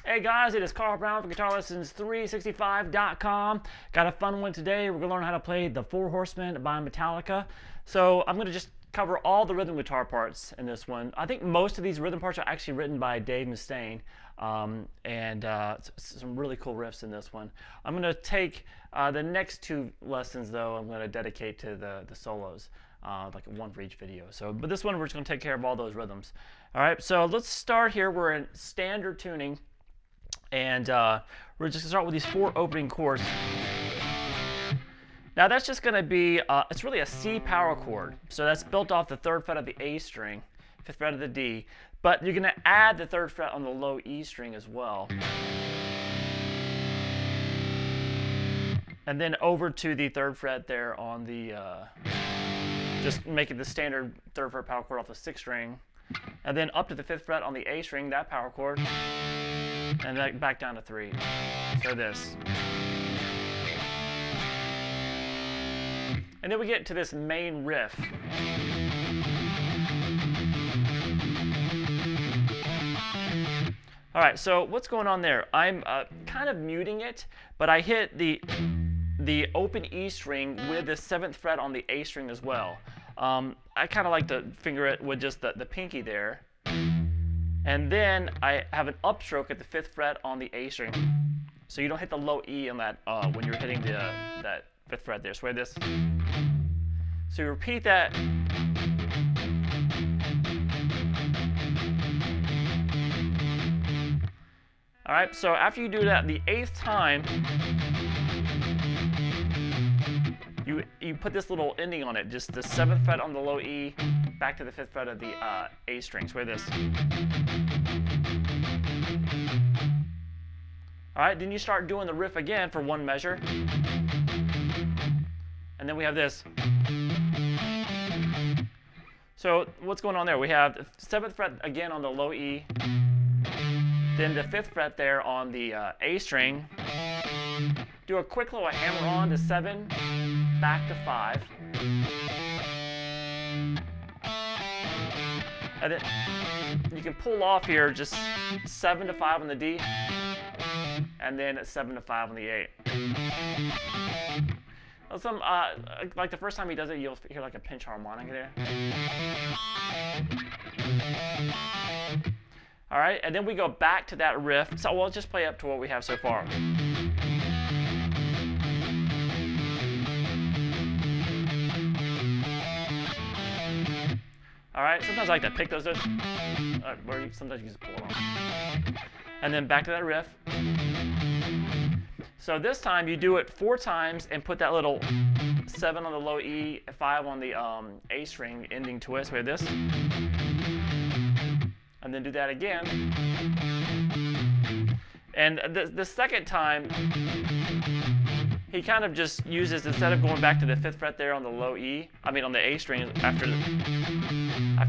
Hey guys, it is Carl Brown from GuitarLessons365.com. Got a fun one today. We're going to learn how to play the Four Horsemen by Metallica. So I'm going to just cover all the rhythm guitar parts in this one. I think most of these rhythm parts are actually written by Dave Mustaine, and some really cool riffs in this one. I'm going to take the next two lessons, though, I'm going to dedicate to the solos, like one for each video. But this one, we're just going to take care of all those rhythms. All right, so let's start here. We're in standard tuning. And we're just going to start with these 4 opening chords. Now that's just going to be, it's really a C power chord. So that's built off the 3rd fret of the A string, 5th fret of the D. But you're going to add the 3rd fret on the low E string as well. And then over to the 3rd fret there on the, just make it the standard 3rd fret power chord off the 6th string. And then up to the 5th fret on the A string, that power chord. And then back down to 3. So this. And then we get to this main riff. All right, so what's going on there? I'm kind of muting it, but I hit the open E string with the 7th fret on the A string as well. I kind of like to finger it with just the pinky there. And then I have an upstroke at the 5th fret on the A string. So you don't hit the low E on that when you're hitting that 5th fret there. So this. So you repeat that. All right, so after you do that the 8th time, you put this little ending on it, just the 7th fret on the low E, back to the 5th fret of the A string. So this. All right, then you start doing the riff again for 1 measure. And then we have this. So what's going on there? We have the 7th fret again on the low E, then the 5th fret there on the A string. Do a quick little hammer on to 7, back to 5. And then you can pull off here just 7 to 5 on the D, and then 7 to 5 on the A. Like the first time he does it, you'll hear like a pinch harmonic there. All right, and then we go back to that riff. So we'll just play up to what we have so far. All right, sometimes I like to pick those notes, or sometimes you just pull it on. And then back to that riff. So this time you do it 4 times and put that little 7 on the low E, 5 on the A string ending twist. We have this. And then do that again. And the second time, he kind of just uses, instead of going back to the 5th fret there on the low E, on the A string after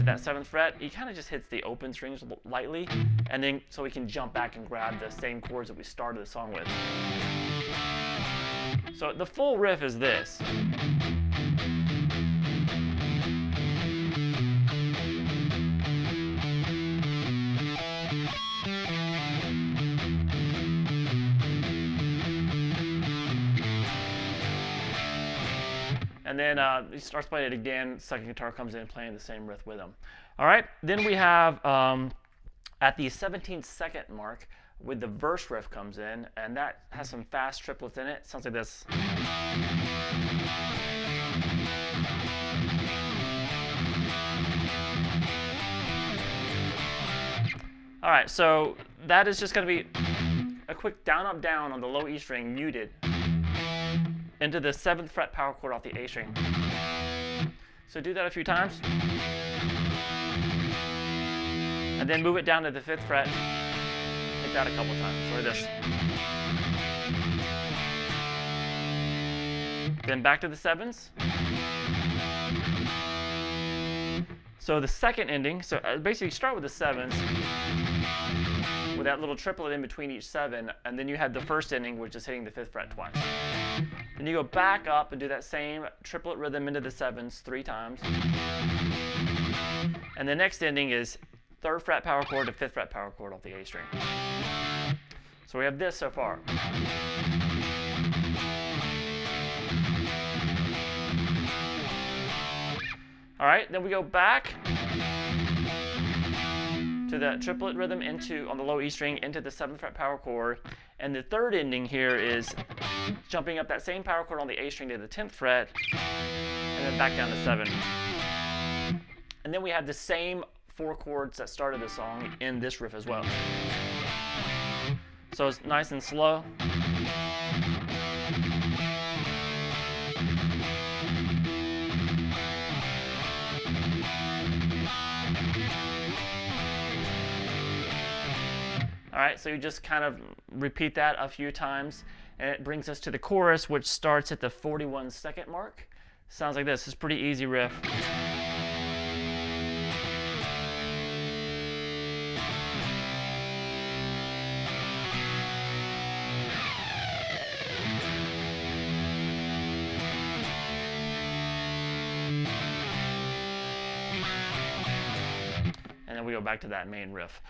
that 7th fret, he kind of just hits the open strings lightly, and then so we can jump back and grab the same chords that we started the song with. So the full riff is this. And then he starts playing it again. Second guitar comes in playing the same riff with him. All right, then we have at the 17-second mark, with the verse riff comes in, and that has some fast triplets in it. Sounds like this. All right, so that is just going to be a quick down, up, down on the low E string, muted, into the 7th fret power chord off the A string. So do that a few times. and then move it down to the 5th fret. Hit that a couple times, like this. Then back to the 7s. So the second ending, so basically start with the 7s, with that little triplet in between each 7, and then you have the first ending, which is hitting the 5th fret twice. Then you go back up and do that same triplet rhythm into the 7s 3 times. And the next ending is 3rd fret power chord to 5th fret power chord off the A string. So we have this so far. All right, then we go back to that triplet rhythm on the low E string into the 7th fret power chord, and the third ending here is jumping up that same power chord on the A string to the 10th fret, and then back down to 7. And then we have the same 4 chords that started the song in this riff as well. So it's nice and slow. All right, so you just kind of repeat that a few times, and it brings us to the chorus, which starts at the 41-second mark. Sounds like this. It's a pretty easy riff. And then we go back to that main riff.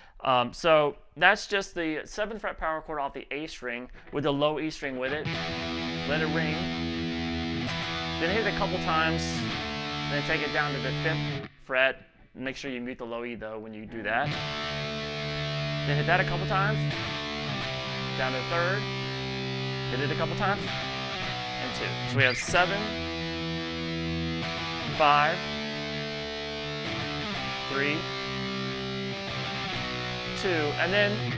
So that's just the 7th fret power chord off the A string with the low E string with it. Let it ring. Then hit it a couple times. Then take it down to the 5th fret. Make sure you mute the low E though when you do that. Then hit that a couple times. Down to the 3rd. Hit it a couple times. And 2. So we have 7, 5, 3, 2, and then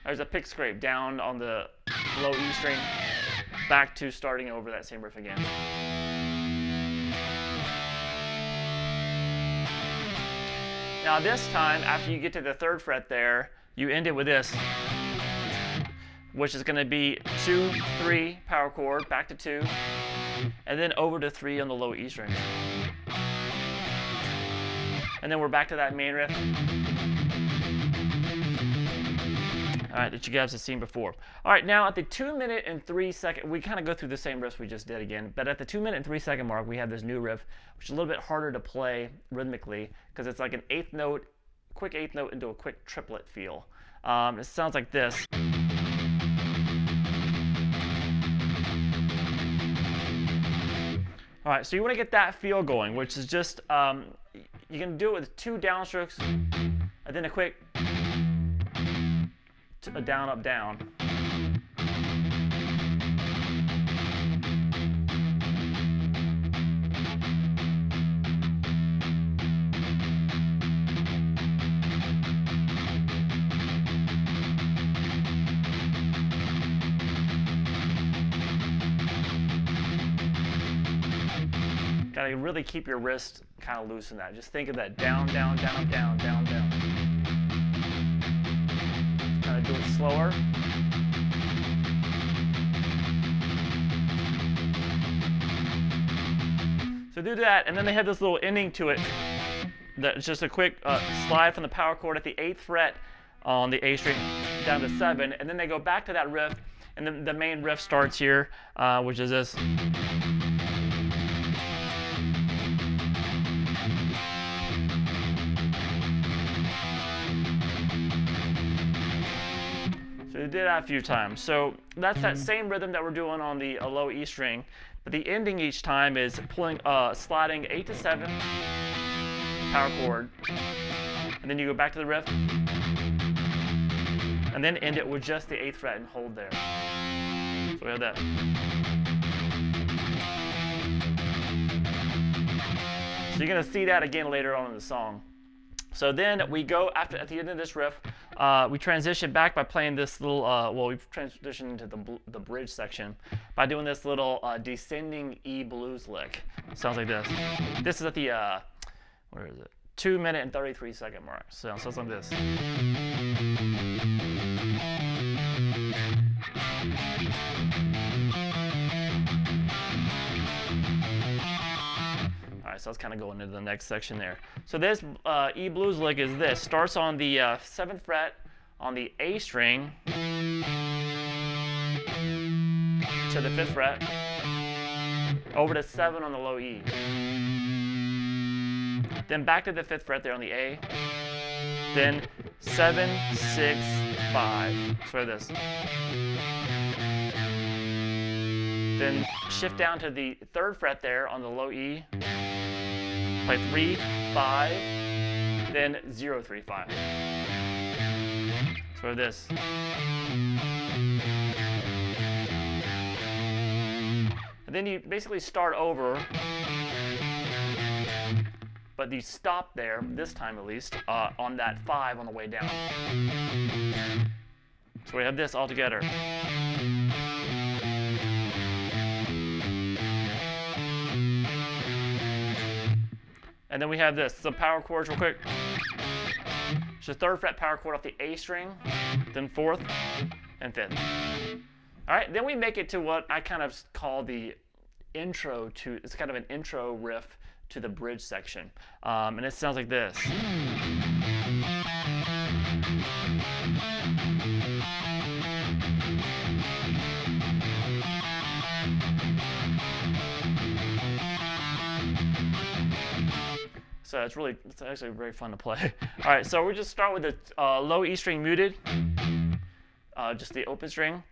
there's a pick scrape down on the low E string, back to starting over that same riff again. Now this time, after you get to the 3rd fret there, you end it with this, which is going to be 2, 3 power chord, back to 2, and then over to 3 on the low E string. And then we're back to that main riff. All right, that you guys have seen before. All right, now at the 2-minute and 3-second, we kind of go through the same riffs we just did again, but at the 2-minute and 3-second mark, we have this new riff, which is a little bit harder to play rhythmically because it's like an 8th note, quick 8th note into a quick triplet feel. It sounds like this. All right, so you want to get that feel going, which is just, you can do it with 2 downstrokes, and then a quick a down, up, down. Gotta really keep your wrist kind of loose in that. Just think of that down, down, down, down, down, down. Kind of do it slower. So do that, and then they have this little ending to it. That's just a quick slide from the power chord at the 8th fret on the A string down to 7, and then they go back to that riff, and then the main riff starts here, which is this. So we did that a few times. So that's that same rhythm that we're doing on the low E string, but the ending each time is pulling, sliding 8 to 7 power chord, and then you go back to the riff, and then end it with just the 8th fret and hold there. So we have that. So you're gonna see that again later on in the song. So then we go at the end of this riff, we transition back by playing this little, well, we've transitioned into the bridge section by doing this little descending E blues lick. It sounds like this. This is at the, where is it? 2-minute and 33-second mark. So it sounds like this. Alright, so let's kind of go into the next section there. So this E blues lick is this. Starts on the 7th fret on the A string to the 5th fret, over to 7 on the low E. Then back to the 5th fret there on the A. Then 7, 6, 5. So this. Then shift down to the 3rd fret there on the low E. Play 3, 5, then 0, 3, 5. So this. And then you basically start over, but you stop there, this time at least, on that 5 on the way down. So we have this all together. And then we have this, the power chords real quick. It's the 3rd fret power chord off the A string, then 4th and 5th. All right, then we make it to what I kind of call the intro to, it's kind of an intro riff to the bridge section. And it sounds like this. So it's actually very fun to play. All right, so we just start with the low E string muted, just the open string,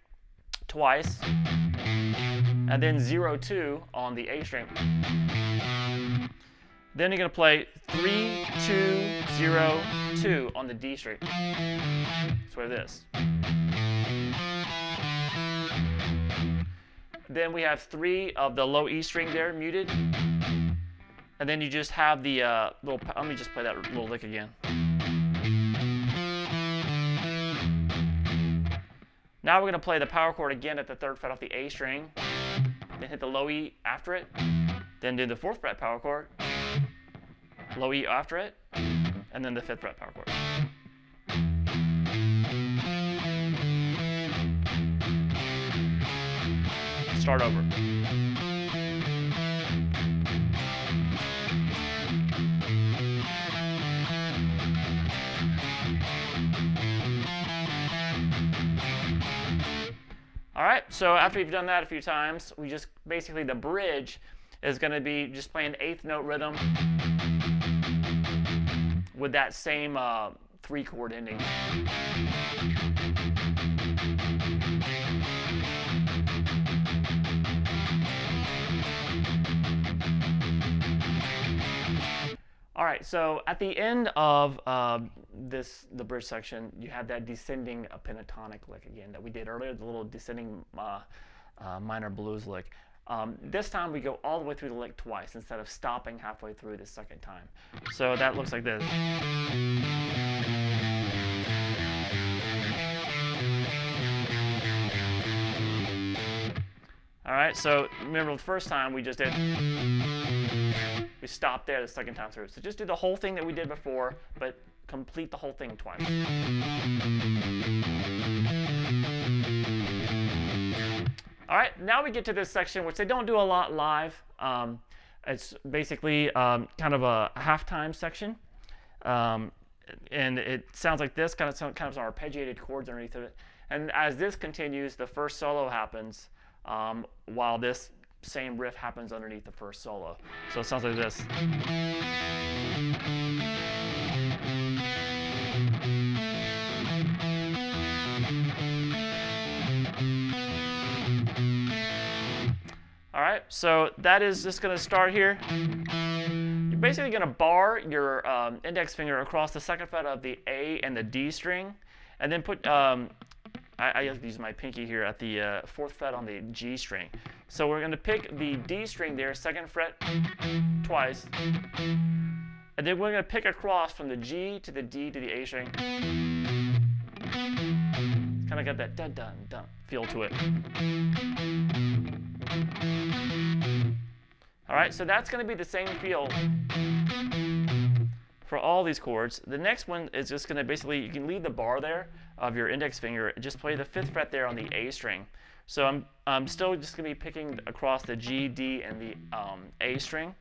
twice, and then 0, 2 on the A string. Then you're gonna play 3, 2, 0, 2 on the D string. So we have this. Then we have 3 of the low E string there muted. And then you just have the little, let me just play that little lick again. Now we're going to play the power chord again at the 3rd fret off the A string, then hit the low E after it, then do the 4th fret power chord, low E after it, and then the 5th fret power chord. Start over. All right, so after you've done that a few times, we just basically, the bridge is going to be just playing 8th note rhythm with that same 3-chord ending. All right, so at the end of the bridge section, you have that descending pentatonic lick again that we did earlier, the little descending minor blues lick. This time we go all the way through the lick twice instead of stopping halfway through the second time. So that looks like this. All right, so remember the first time we just did, we stopped there the second time through. So just do the whole thing that we did before, but complete the whole thing twice. All right, now we get to this section, which they don't do a lot live. It's basically kind of a halftime section. And it sounds like this, kind of some arpeggiated chords underneath of it. And as this continues, the first solo happens, while this same riff happens underneath the first solo. So it sounds like this. All right, so that is just going to start here. You're basically going to bar your index finger across the 2nd fret of the A and the D string, and then put, I have to use my pinky here at the 4th fret on the G string. So we're going to pick the D string there, 2nd fret twice, and then we're going to pick across from the G to the D to the A string. It's kind of got that dun-dun-dun feel to it. All right, so that's going to be the same feel for all these chords. The next one is just going to basically, you can leave the bar there of your index finger, just play the 5th fret there on the A string. So I'm still just going to be picking across the G, D, and the A string.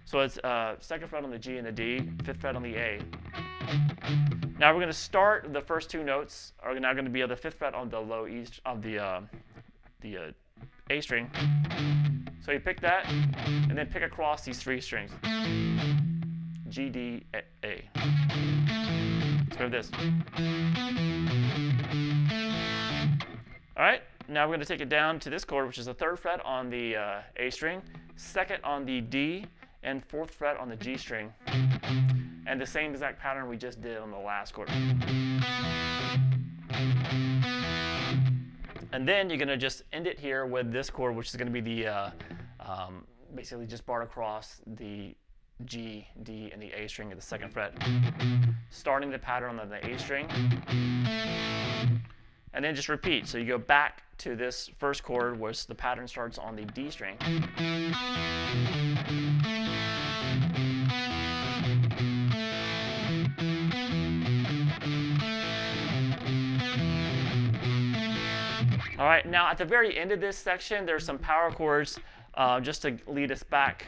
So it's 2nd fret on the G and the D, 5th fret on the A. Now we're going to start, the first 2 notes are now going to be on the 5th fret on the low E of the A string. So you pick that, and then pick across these 3 strings. G, D, A. Let's go with this. All right, now we're going to take it down to this chord, which is the 3rd fret on the A string, 2nd on the D, and 4th fret on the G string. And the same exact pattern we just did on the last chord. And then you're going to just end it here with this chord, which is going to be the basically just barred across the G, D, and the A string at the 2nd fret, starting the pattern on the A string, and then just repeat. So you go back to this first chord, where the pattern starts on the D string. All right, now at the very end of this section, there's some power chords just to lead us back,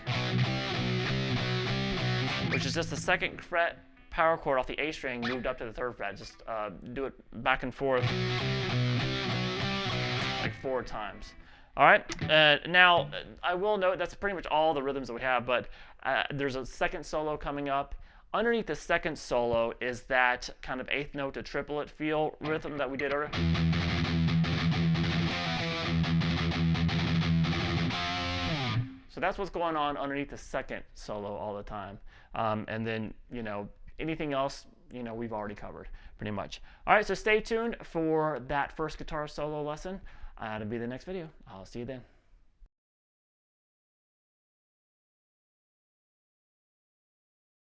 which is just the 2nd fret power chord off the A string moved up to the 3rd fret. Just do it back and forth like 4 times. All right, now I will note that's pretty much all the rhythms that we have, but there's a 2nd solo coming up. Underneath the 2nd solo is that kind of 8th note to triplet feel rhythm that we did earlier. So that's what's going on underneath the 2nd solo all the time. And then, you know, anything else, you know, we've already covered pretty much. All right, so stay tuned for that first guitar solo lesson. That'll be the next video. I'll see you then.